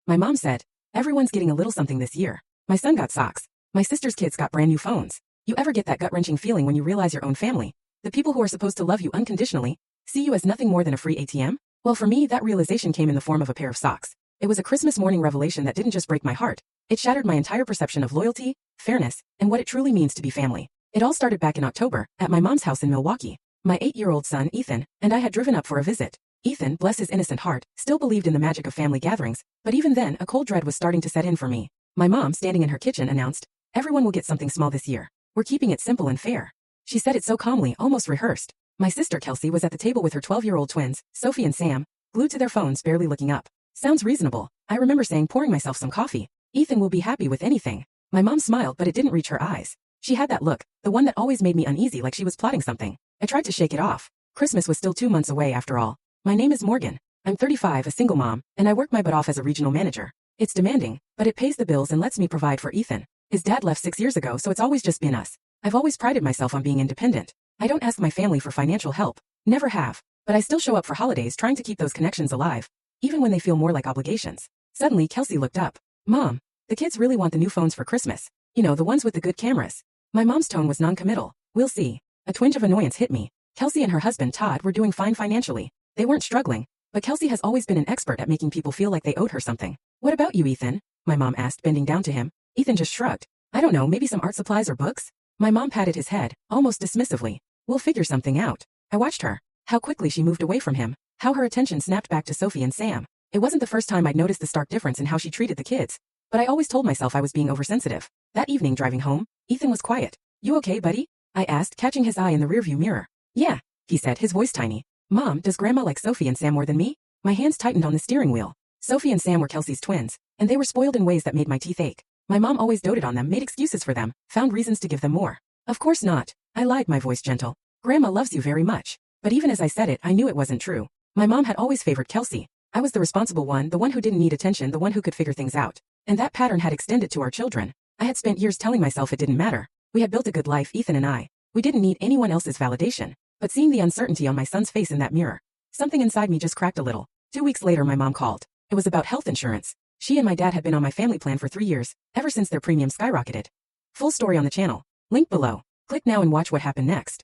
My mom said, "Everyone's getting a little something this year. My son got socks. My sister's kids got brand new phones." You ever get that gut-wrenching feeling when you realize your own family, the people who are supposed to love you unconditionally, see you as nothing more than a free ATM? Well, for me, that realization came in the form of a pair of socks. It was a Christmas morning revelation that didn't just break my heart. It shattered my entire perception of loyalty, fairness, and what it truly means to be family. It all started back in October, at my mom's house in Milwaukee. My 8-year-old son, Ethan, and I had driven up for a visit. Ethan, bless his innocent heart, still believed in the magic of family gatherings, but even then, a cold dread was starting to set in for me. My mom, standing in her kitchen, announced, "Everyone will get something small this year. We're keeping it simple and fair." She said it so calmly, almost rehearsed. My sister Kelsey was at the table with her 12-year-old twins, Sophie and Sam, glued to their phones, barely looking up. "Sounds reasonable," I remember saying, pouring myself some coffee. "Ethan will be happy with anything." My mom smiled, but it didn't reach her eyes. She had that look, the one that always made me uneasy, like she was plotting something. I tried to shake it off. Christmas was still 2 months away after all. My name is Morgan. I'm 35, a single mom, and I work my butt off as a regional manager. It's demanding, but it pays the bills and lets me provide for Ethan. His dad left 6 years ago, so it's always just been us. I've always prided myself on being independent. I don't ask my family for financial help. Never have. But I still show up for holidays, trying to keep those connections alive, even when they feel more like obligations. Suddenly, Kelsey looked up. "Mom, the kids really want the new phones for Christmas. You know, the ones with the good cameras." My mom's tone was non-committal. "We'll see." A twinge of annoyance hit me. Kelsey and her husband, Todd, were doing fine financially. They weren't struggling, but Kelsey has always been an expert at making people feel like they owed her something. "What about you, Ethan?" my mom asked, bending down to him. Ethan just shrugged. "I don't know, maybe some art supplies or books?" My mom patted his head, almost dismissively. "We'll figure something out." I watched her. How quickly she moved away from him. How her attention snapped back to Sophie and Sam. It wasn't the first time I'd noticed the stark difference in how she treated the kids. But I always told myself I was being oversensitive. That evening driving home, Ethan was quiet. "You okay, buddy?" I asked, catching his eye in the rearview mirror. "Yeah," he said, his voice tiny. "Mom, does Grandma like Sophie and Sam more than me?" My hands tightened on the steering wheel. Sophie and Sam were Kelsey's twins, and they were spoiled in ways that made my teeth ache. My mom always doted on them, made excuses for them, found reasons to give them more. "Of course not." I lied, my voice gentle. "Grandma loves you very much." But even as I said it, I knew it wasn't true. My mom had always favored Kelsey. I was the responsible one, the one who didn't need attention, the one who could figure things out. And that pattern had extended to our children. I had spent years telling myself it didn't matter. We had built a good life, Ethan and I. We didn't need anyone else's validation. But seeing the uncertainty on my son's face in that mirror, something inside me just cracked a little. 2 weeks later, my mom called. It was about health insurance. She and my dad had been on my family plan for 3 years, ever since their premium skyrocketed. Full story on the channel. Link below. Click now and watch what happened next.